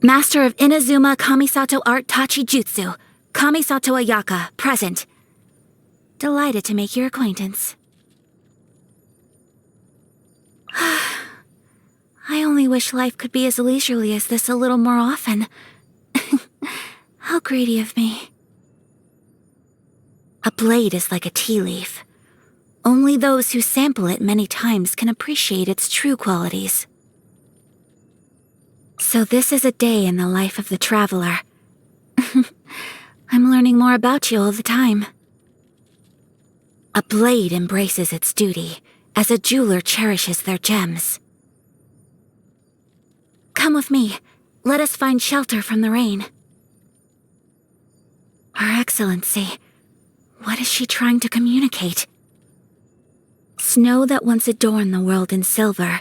Master of Inazuma Kamisato Art Tachi Jutsu, Kamisato Ayaka, present. Delighted to make your acquaintance. I only wish life could be as leisurely as this a little more often. How greedy of me. A blade is like a tea leaf. Only those who sample it many times can appreciate its true qualities. So this is a day in the life of the traveler. I'm learning more about you all the time. A blade embraces its duty, as a jeweler cherishes their gems. Come with me. Let us find shelter from the rain. Her Excellency, what is she trying to communicate? Snow that once adorned the world in silver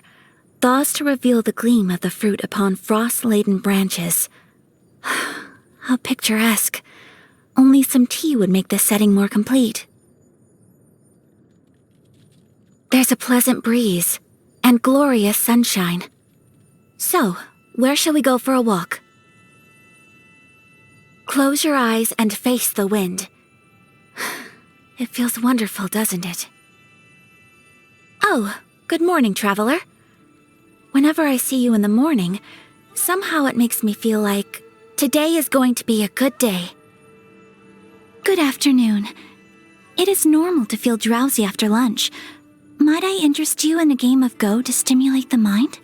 thaws to reveal the gleam of the fruit upon frost-laden branches. How picturesque. Only some tea would make this setting more complete. There's a pleasant breeze and glorious sunshine. So, where shall we go for a walk? Close your eyes and face the wind. It feels wonderful, doesn't it? Oh, good morning, traveler. Whenever I see you in the morning, somehow it makes me feel like today is going to be a good day. Good afternoon. It is normal to feel drowsy after lunch. Might I interest you in a game of Go to stimulate the mind?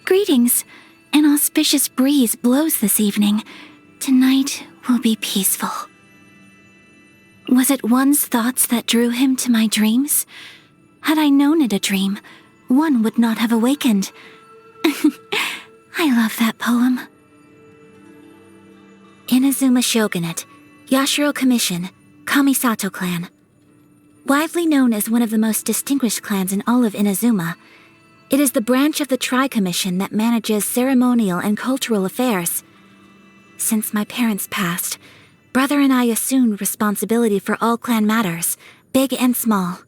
Greetings. An auspicious breeze blows this evening. Tonight will be peaceful. Was it one's thoughts that drew him to my dreams? Had I known it a dream, one would not have awakened. I love that poem. Inazuma Shogunate, Yashiro Commission, Kamisato Clan. Widely known as one of the most distinguished clans in all of Inazuma, it is the branch of the Tri-Commission that manages ceremonial and cultural affairs. Since my parents passed, Brother and I assumed responsibility for all clan matters, big and small.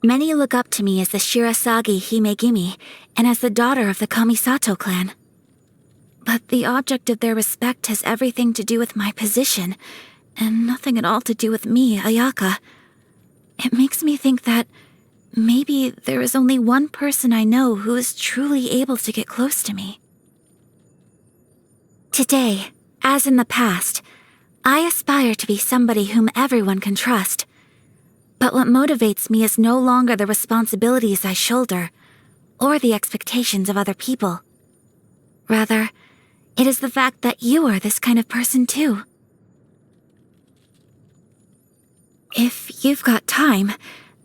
Many look up to me as the Shiirasagi Himegimi and as the daughter of the Kamisato clan. But the object of their respect has everything to do with my position, and nothing at all to do with me, Ayaka. It makes me think that maybe there is only one person I know who is truly able to get close to me. Today, as in the past, I aspire to be somebody whom everyone can trust. But what motivates me is no longer the responsibilities I shoulder, or the expectations of other people. Rather, it is the fact that you are this kind of person too. If you've got time,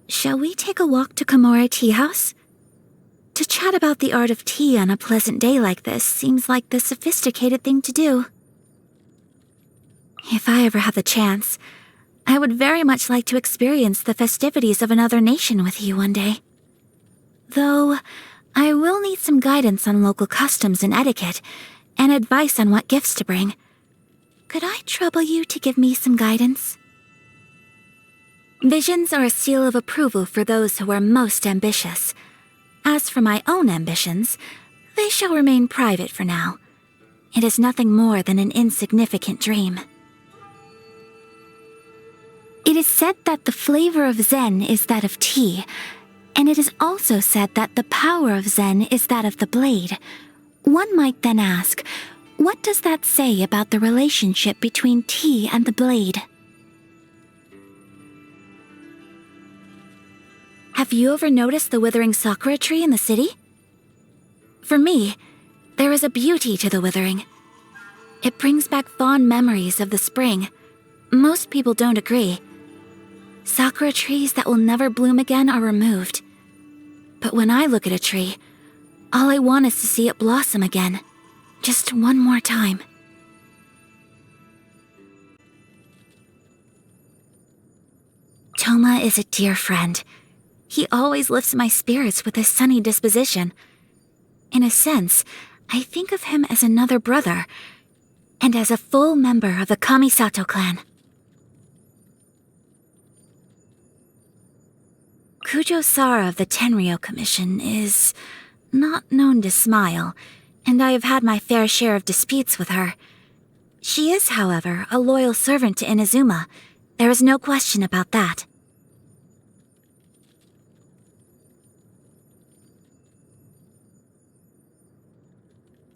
shall we take a walk to Komore Tea House? To chat about the art of tea on a pleasant day like this seems like the sophisticated thing to do. If I ever have the chance, I would very much like to experience the festivities of another nation with you one day. Though, I will need some guidance on local customs and etiquette, and advice on what gifts to bring. Could I trouble you to give me some guidance? Visions are a seal of approval for those who are most ambitious. As for my own ambitions, they shall remain private for now. It is nothing more than an insignificant dream. It is said that the flavor of Zen is that of tea, and it is also said that the power of Zen is that of the blade. One might then ask, what does that say about the relationship between tea and the blade? Have you ever noticed the withering sakura tree in the city? For me, there is a beauty to the withering. It brings back fond memories of the spring. Most people don't agree. Sakura trees that will never bloom again are removed. But when I look at a tree, all I want is to see it blossom again. Just one more time. Toma is a dear friend. He always lifts my spirits with his sunny disposition. In a sense, I think of him as another brother, and as a full member of the Kamisato clan. Kujo Sara of the Tenryou Commission is not known to smile, and I have had my fair share of disputes with her. She is, however, a loyal servant to Inazuma. There is no question about that.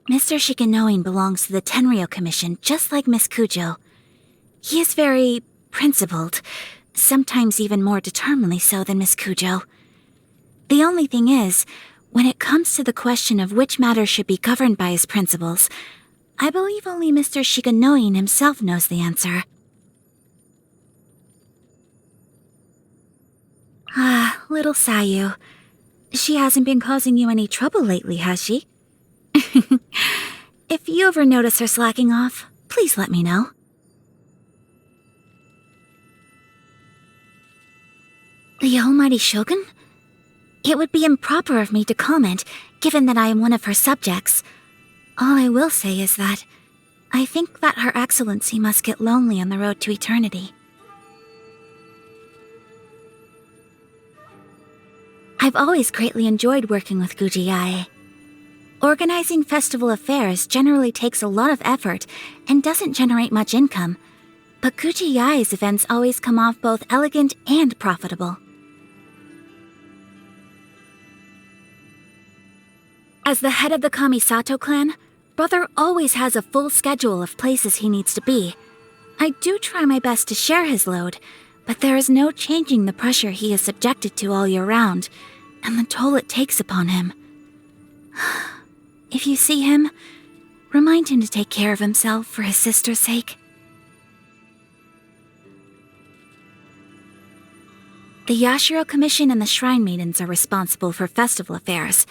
Mr. Shikanoin belongs to the Tenryou Commission, just like Miss Kujo. He is very principled, sometimes even more determinedly so than Miss Kujo. The only thing is, when it comes to the question of which matters should be governed by his principles, I believe only Mr. Shikanoin himself knows the answer. Ah, little Sayu. She hasn't been causing you any trouble lately, has she? If you ever notice her slacking off, please let me know. The Almighty Shogun? It would be improper of me to comment, given that I am one of her subjects. All I will say is that I think that Her Excellency must get lonely on the road to eternity. I've always greatly enjoyed working with Gujiae. Organizing festival affairs generally takes a lot of effort and doesn't generate much income, but Gujiae's events always come off both elegant and profitable. As the head of the Kamisato clan, Brother always has a full schedule of places he needs to be. I do try my best to share his load, but there is no changing the pressure he is subjected to all year round, and the toll it takes upon him. If you see him, remind him to take care of himself for his sister's sake. The Yashiro Commission and the Shrine Maidens are responsible for festival affairs,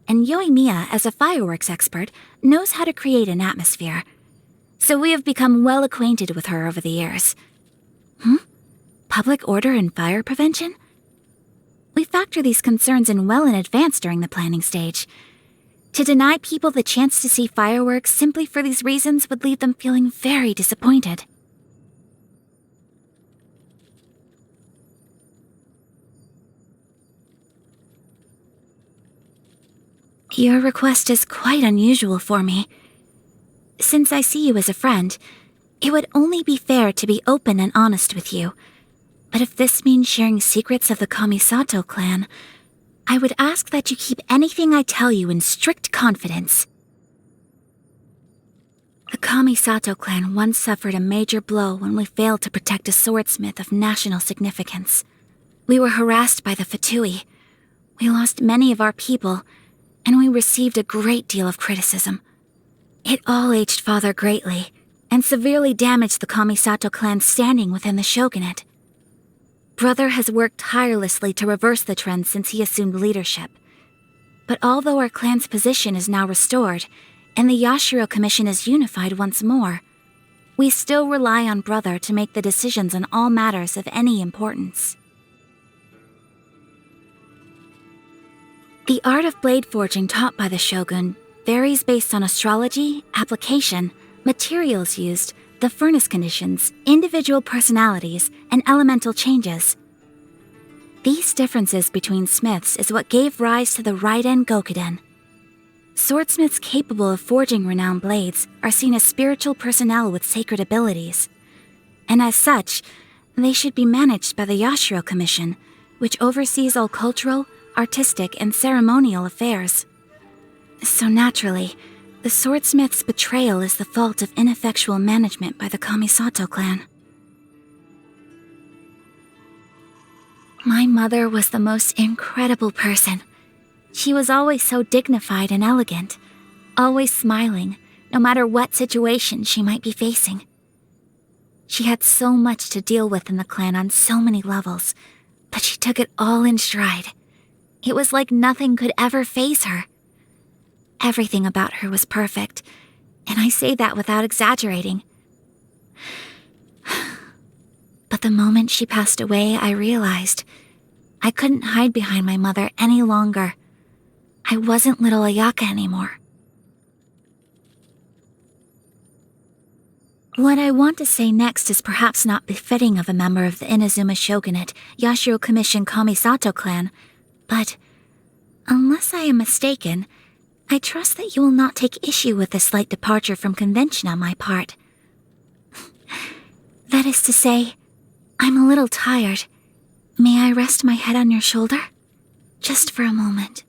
and Yoimiya, as a fireworks expert, knows how to create an atmosphere. So we have become well acquainted with her over the years. Public order and fire prevention? We factor these concerns in well in advance during the planning stage. To deny people the chance to see fireworks simply for these reasons would leave them feeling very disappointed. Your request is quite unusual for me. Since I see you as a friend, it would only be fair to be open and honest with you. But if this means sharing secrets of the Kamisato clan, I would ask that you keep anything I tell you in strict confidence. The Kamisato clan once suffered a major blow when we failed to protect a swordsmith of national significance. We were harassed by the Fatui. We lost many of our people, and we received a great deal of criticism. It all aged Father greatly, and severely damaged the Kamisato clan's standing within the shogunate. Brother has worked tirelessly to reverse the trend since he assumed leadership. But although our clan's position is now restored, and the Yashiro Commission is unified once more, we still rely on Brother to make the decisions on all matters of any importance. The art of blade forging taught by the shogun varies based on astrology, application, materials used, the furnace conditions, individual personalities, and elemental changes. These differences between smiths is what gave rise to the Raiden Gokuden. Swordsmiths capable of forging renowned blades are seen as spiritual personnel with sacred abilities, and as such, they should be managed by the Yashiro Commission, which oversees all cultural, artistic, and ceremonial affairs. So naturally, the swordsmith's betrayal is the fault of ineffectual management by the Kamisato clan. My mother was the most incredible person. She was always so dignified and elegant, always smiling, no matter what situation she might be facing. She had so much to deal with in the clan on so many levels, but she took it all in stride. It was like nothing could ever faze her. Everything about her was perfect, and I say that without exaggerating. But the moment she passed away, I realized I couldn't hide behind my mother any longer. I wasn't little Ayaka anymore. What I want to say next is perhaps not befitting of a member of the Inazuma Shogunate, Yashiro Commission Kamisato clan, but unless I am mistaken, I trust that you will not take issue with a slight departure from convention on my part. That is to say, I'm a little tired. May I rest my head on your shoulder? Just for a moment.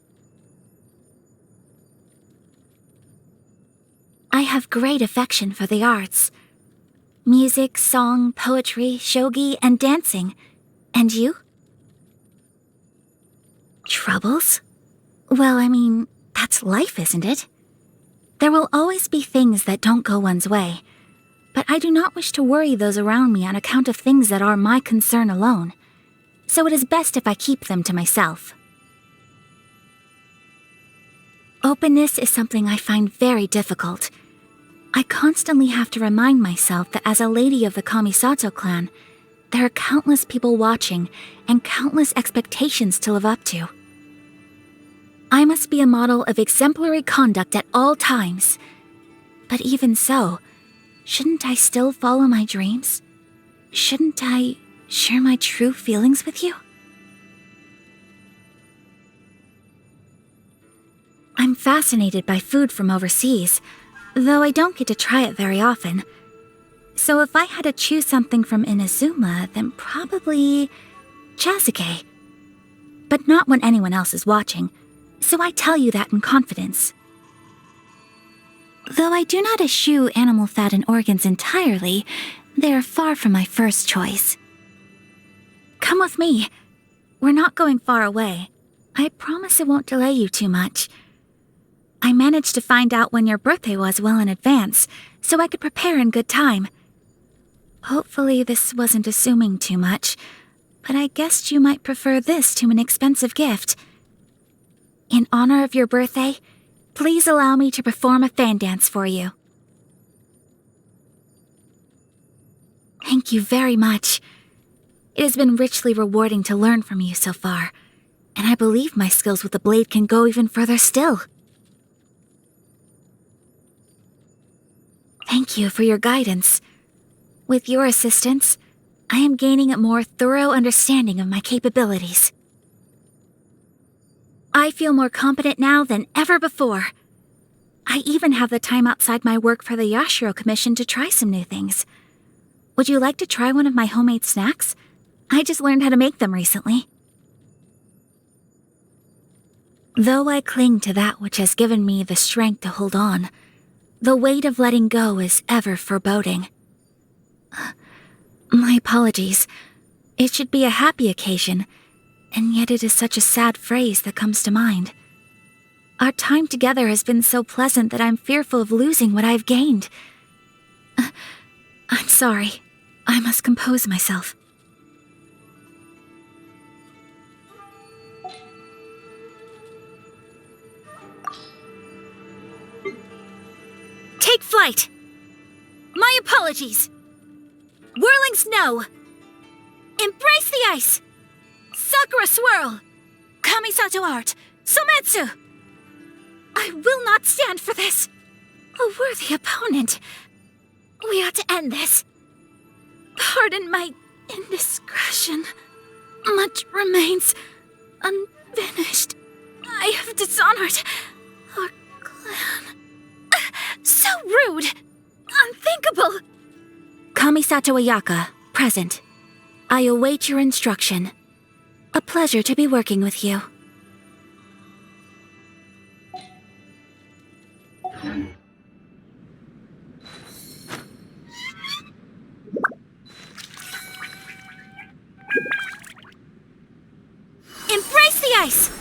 I have great affection for the arts. Music, song, poetry, shogi, and dancing. And you? Troubles? Well, I mean, that's life, isn't it? There will always be things that don't go one's way, but I do not wish to worry those around me on account of things that are my concern alone, so it is best if I keep them to myself. Openness is something I find very difficult. I constantly have to remind myself that as a lady of the Kamisato clan, there are countless people watching and countless expectations to live up to. I must be a model of exemplary conduct at all times. But even so, shouldn't I still follow my dreams? Shouldn't I share my true feelings with you? I'm fascinated by food from overseas, though I don't get to try it very often. So if I had to choose something from Inazuma, then probably Chasuke. But not when anyone else is watching, so I tell you that in confidence. Though I do not eschew animal fat and organs entirely, they are far from my first choice. Come with me. We're not going far away. I promise it won't delay you too much. I managed to find out when your birthday was well in advance, so I could prepare in good time. Hopefully this wasn't assuming too much, but I guessed you might prefer this to an expensive gift. In honor of your birthday, please allow me to perform a fan dance for you. Thank you very much. It has been richly rewarding to learn from you so far, and I believe my skills with the blade can go even further still. Thank you for your guidance. With your assistance, I am gaining a more thorough understanding of my capabilities. I feel more competent now than ever before. I even have the time outside my work for the Yashiro Commission to try some new things. Would you like to try one of my homemade snacks? I just learned how to make them recently. Though I cling to that which has given me the strength to hold on, the weight of letting go is ever foreboding. My apologies. It should be a happy occasion, and yet it is such a sad phrase that comes to mind. Our time together has been so pleasant that I'm fearful of losing what I've gained. I'm sorry. I must compose myself. Take flight! My apologies! Whirling snow! Embrace the ice! Sakura swirl! Kamisato art! Sometsu! I will not stand for this! A worthy opponent! We ought to end this. Pardon my indiscretion. Much remains unfinished. I have dishonored our clan. So rude! Unthinkable! Kamisato Ayaka, present. I await your instruction. A pleasure to be working with you. Embrace the ice!